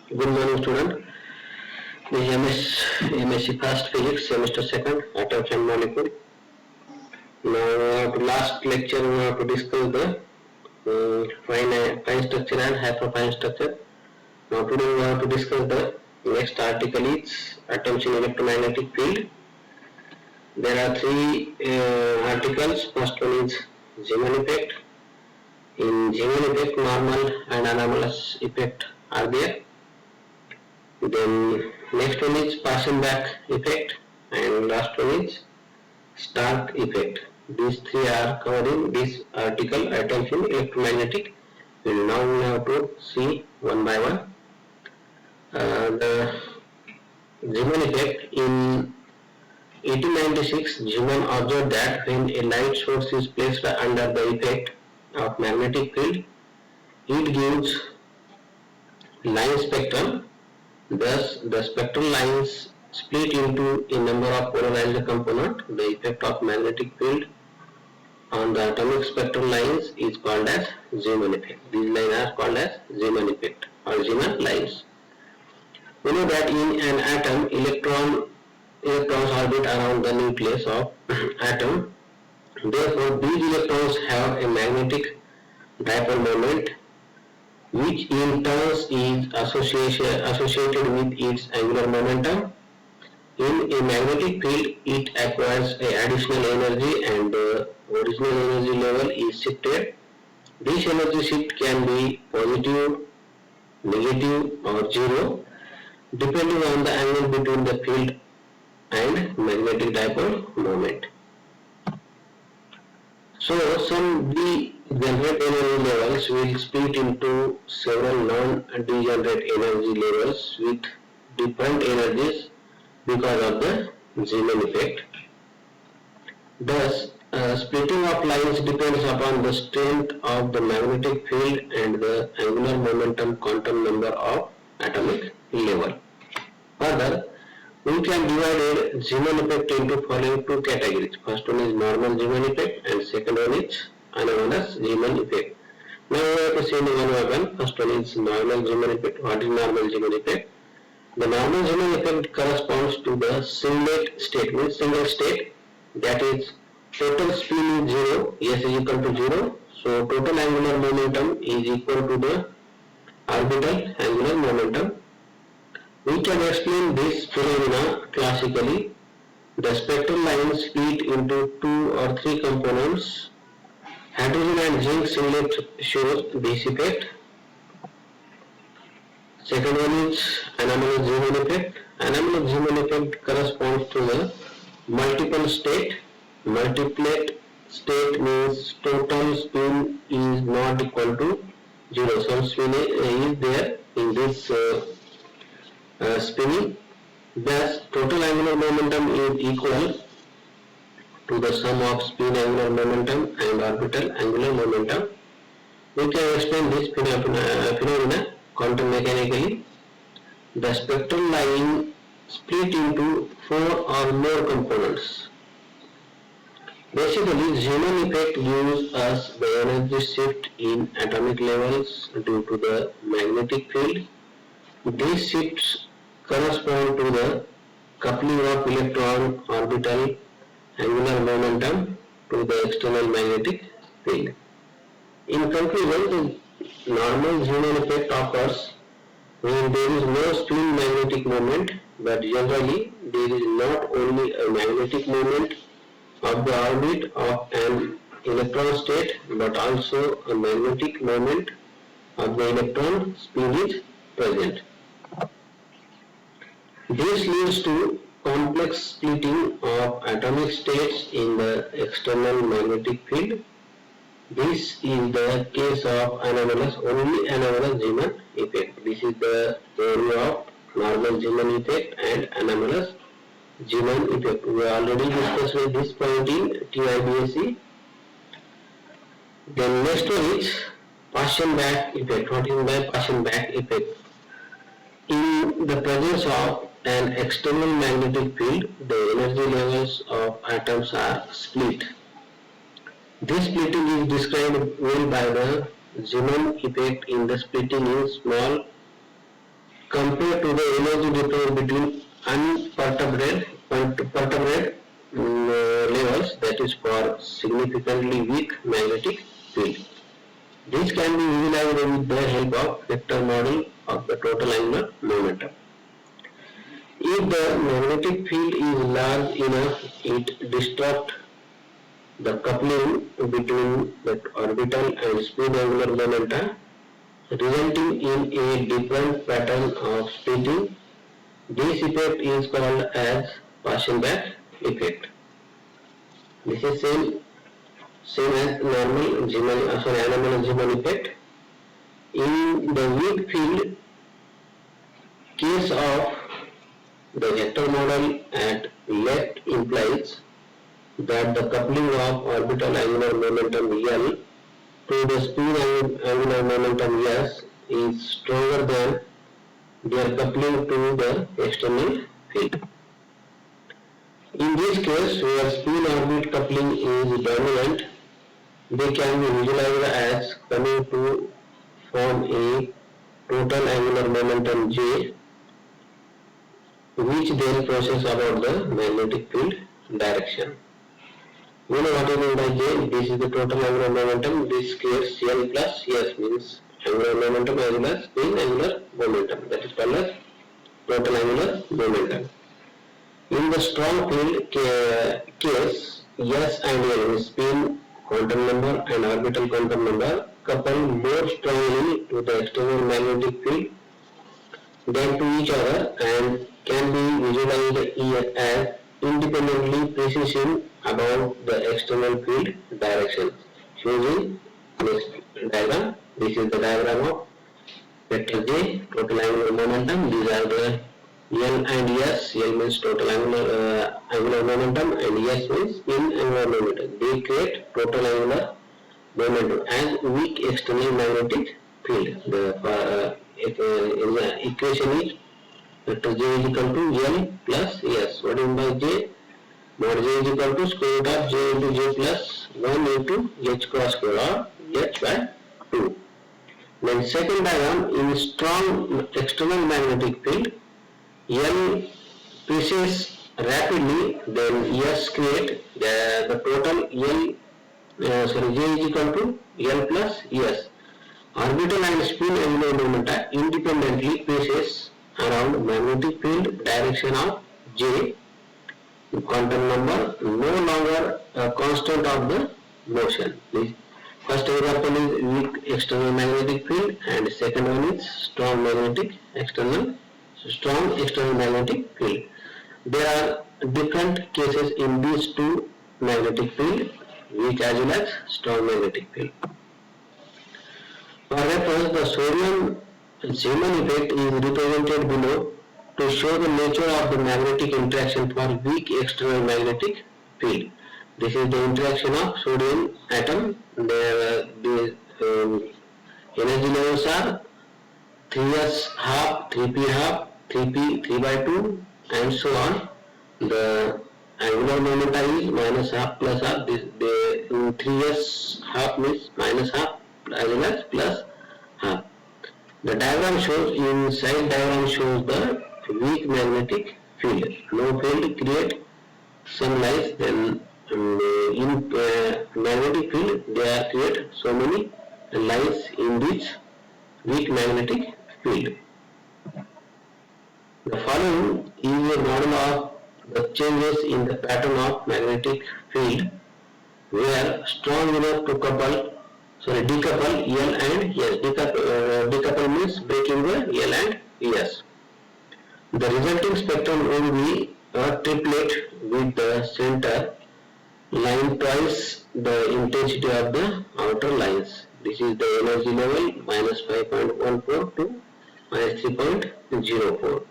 Good morning, student. This is MSc First Physics, Semester 2nd, Atoms and Molecule. Now, last lecture we have to discuss the fine structure and hyperfine structure. Now, today we have to discuss the next article is atoms in electromagnetic field. There are three articles. First one is Zeeman effect. In Zeeman effect, normal and anomalous effect are there. Then next one is Paschen-Bach effect and last one is Stark effect. These three are covered in this article, atoms in electromagnetic field. Now we have to see one by one. The Zeeman effect in 1896, Zeeman observed that when a light source is placed under the effect of magnetic field, it gives line spectrum. Thus, the spectral lines split into a number of polarized components. The effect of magnetic field on the atomic spectral lines is called as Zeeman effect. These lines are called as Zeeman effect or Zeeman lines. We know that in an atom, electrons orbit around the nucleus of atom. Therefore, these electrons have a magnetic dipole moment, which in turn is associated with its angular momentum. In a magnetic field, it acquires additional energy and the original energy level is shifted. This energy shift can be positive, negative or zero depending on the angle between the field and magnetic dipole moment. So some degenerate energy levels will split into several non-degenerate energy levels with different energies because of the Zeeman effect. Thus, splitting of lines depends upon the strength of the magnetic field and the angular momentum quantum number of atomic level. Further, we can divide Zeeman effect into following two categories. First one is normal Zeeman effect and second one is anomalous Zeeman effect. Now we have to see one by one. First one is normal Zeeman effect. What is normal Zeeman effect? The normal Zeeman effect corresponds to the singlet state, means single state, that is total spin is 0, S is equal to 0. So total angular momentum is equal to the orbital angular momentum. We can explain this phenomena classically. The spectral lines split into two or three components. Hydrogen and zinc singlet shows this effect. Second one is anomalous Zeeman effect. Anomalous Zeeman effect corresponds to the multiple state. Multiplet state means total spin is not equal to 0. Some spin is there in this spinning. Thus, total angular momentum is equal to the sum of spin angular momentum and orbital angular momentum. We can explain this phenomena quantum mechanically. The spectral line split into four or more components. Basically, Zeeman effect gives us the energy shift in atomic levels due to the magnetic field. These shifts correspond to the coupling of electron orbital angular momentum to the external magnetic field. In conclusion, the normal Zeeman effect occurs when there is no spin magnetic moment, but generally there is not only a magnetic moment of the orbit of an electron state, but also a magnetic moment of the electron spin is present. This leads to complex splitting of atomic states in the external magnetic field. This is the case of anomalous Zeeman effect. This is the theory of normal Zeeman effect and anomalous Zeeman effect. We already discussed this point in TIBSE. Then next one is Paschen-Bach effect. What is the Paschen-Bach effect? In the presence of an external magnetic field, the energy levels of atoms are split. This splitting is described well by the Zeeman effect in the splitting in small compared to the energy difference between perturbed levels, that is for significantly weak magnetic field. This can be visualized with the help of vector model of the total angular momentum. If the magnetic field is large enough, it distorts the coupling between the orbital and spin angular momenta, resulting in a different pattern of splitting. This effect is called as Paschen-Bach effect. This is same as anomalous Zeeman effect. In the weak field case of the vector model at left implies that the coupling of orbital angular momentum L to the spin angular momentum S is stronger than their coupling to the external field. In this case, where spin orbit coupling is dominant, they can be visualized as coming to form a total angular momentum J, which then process about the magnetic field direction. You know what I mean by J? This is the total angular momentum. This creates L plus S, means angular momentum as well as spin angular momentum. That is called as total angular momentum. In the strong field case, S and L, spin quantum number and orbital quantum number, couple more strongly to the external magnetic field than to each other and can be visualized as independently precession about the external field direction. Using this diagram, this is the diagram of vector J, total angular momentum. These are the L and S. L means total angular momentum and S means spin angular momentum. They create total angular momentum as weak external magnetic field. The equation is vector J is equal to L plus S. What is by J? Mod J is equal to square root of J into J plus 1 into H cross square or H by 2. Then second diagram, in strong external magnetic field, L precesses rapidly, then S create the total J is equal to L plus S. Orbital and spin angular momenta independently precess around magnetic field direction of J. Quantum number no longer a constant of the motion. First example is weak external magnetic field and second one is strong external magnetic field. There are different cases in these two magnetic field, weak as well as strong magnetic field. For reference, the sodium Zeeman effect is represented below to show the nature of the magnetic interaction for weak external magnetic field. This is the interaction of sodium atom. The energy levels are 3s half, 3p half, 3p 3 by 2 and so on. The angular momenta is minus half plus half. The 3s half means minus half as well as plus half. The diagram shows, inside diagram shows the weak magnetic field. No field create some lines, then in magnetic field they are create so many lines in this weak magnetic field. The following is a model of the changes in the pattern of magnetic field where strong enough to decouple L and S. Decouple means breaking the L and S. The resulting spectrum will be a triplet with the center line twice the intensity of the outer lines. This is the energy level minus 5.14 to minus 3.04.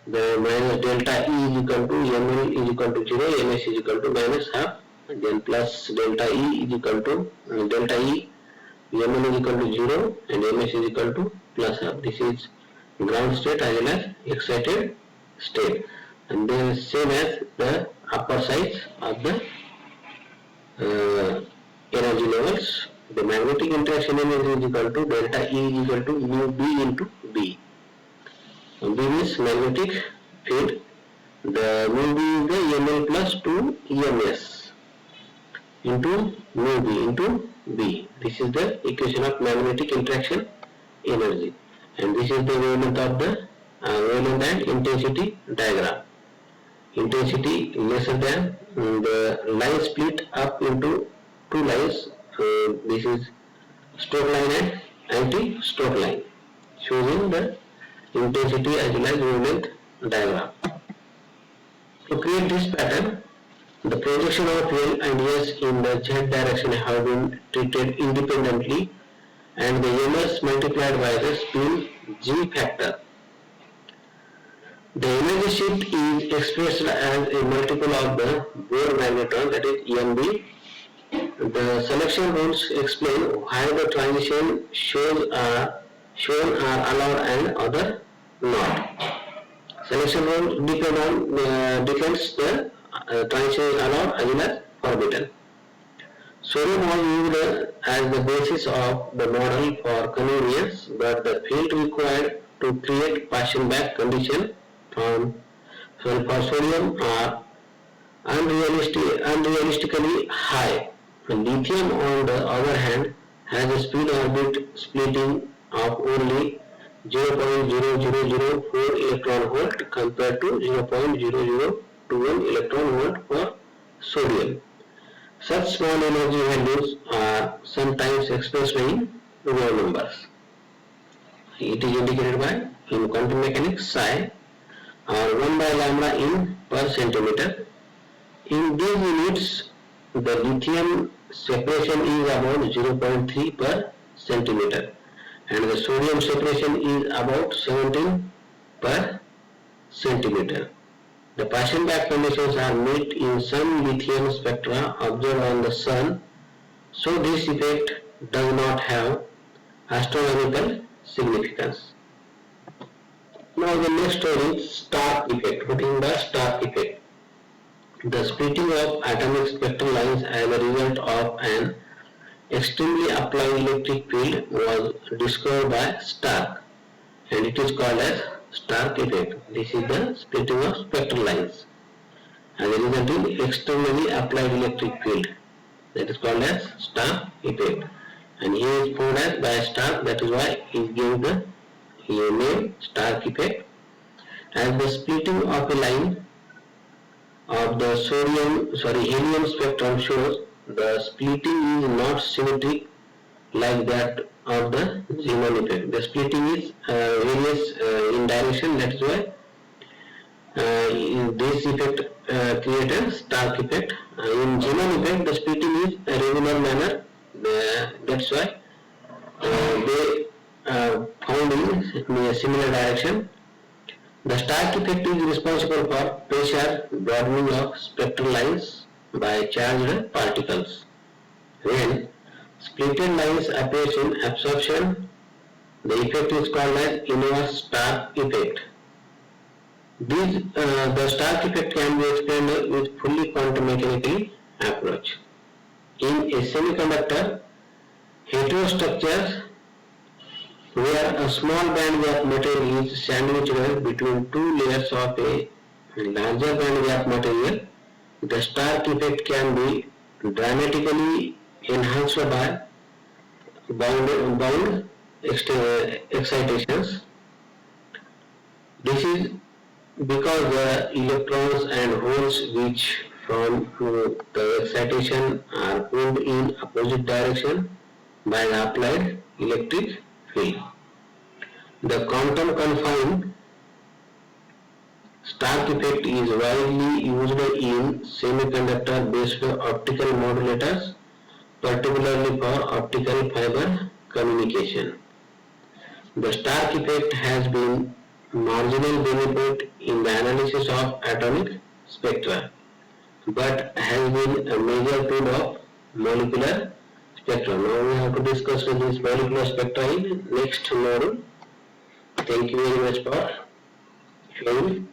The minus delta E is equal to ML is equal to 0, MS is equal to minus half, and then plus delta E is equal to delta E, ML is equal to 0 and MS is equal to plus half. This is ground state as well as excited state, and then same as the upper size of the energy levels. The magnetic interaction energy is equal to delta E is equal to mu B into B. Beam is magnetic field. The mu B is the EML plus 2 EMS into mu B into B. This is the equation of magnetic interaction energy, and this is the wavelength of the wavelength and intensity diagram. Intensity lesser than the line split up into two lines. This is stroke line and anti-stroke line, showing the intensity as well as wavelength diagram. To create this pattern, the projection of L and S in the Z direction have been treated independently, and the MS multiplied by the spin G factor. The energy shift is expressed as a multiple of the Bohr magnetron, that is EMB. The selection rules explain why the transition shown are allowed and other not. Selection rule depends the transition is allowed as well as forbidden. Sodium was used as the basis of the model for convenience, but the field required to create Paschen-Bach condition for sodium are unrealistically high. Lithium, on the other hand, has a spin orbit splitting of only 0.0004 electron volt compared to 0.0021 electron volt for sodium. Such small energy values are sometimes expressed in real numbers. It is indicated by, in quantum mechanics, psi or 1 by lambda in per centimeter. In these units, the lithium separation is about 0.3 per centimeter, and the sodium separation is about 17 per centimeter. The Paschen-Bach conditions are met in some lithium spectra observed on the Sun, so this effect does not have astronomical significance. Now the next one is Stark effect. What is the Stark effect? The splitting of atomic spectral lines as a result of an extremely applied electric field was discovered by Stark, and it is called as Stark effect. This is the splitting of spectral lines as a result in externally applied electric field. That is called as Stark effect, and he is found as by Stark. That is why he gave the name Stark effect. As the splitting of a line of the helium spectrum shows, the splitting is not symmetric like that of the Zeeman effect. The splitting is various in direction. That is why this effect created Stark effect. In Zeeman effect, the splitting is a regular manner. That's why they found in a similar direction. The Stark effect is responsible for pressure broadening of spectral lines by charged particles. When splitted lines appear in absorption, the effect is called as inverse Stark effect. The Stark effect can be explained with fully quantum mechanical approach. In a semiconductor, heterostructures where a small band gap material is sandwiched between two layers of a larger band gap material, the Stark effect can be dramatically enhanced by bound excitations. This is because the electrons and holes which from the excitation are pulled in opposite direction by the applied electric field. The quantum confined Stark effect is widely used in semiconductor-based optical modulators, particularly for optical fiber communication. The Stark effect has been marginal benefit in the analysis of atomic spectra, but has been a major tool of molecular spectra. Now we have to discuss this molecular spectra in next module. Thank you very much for sharing.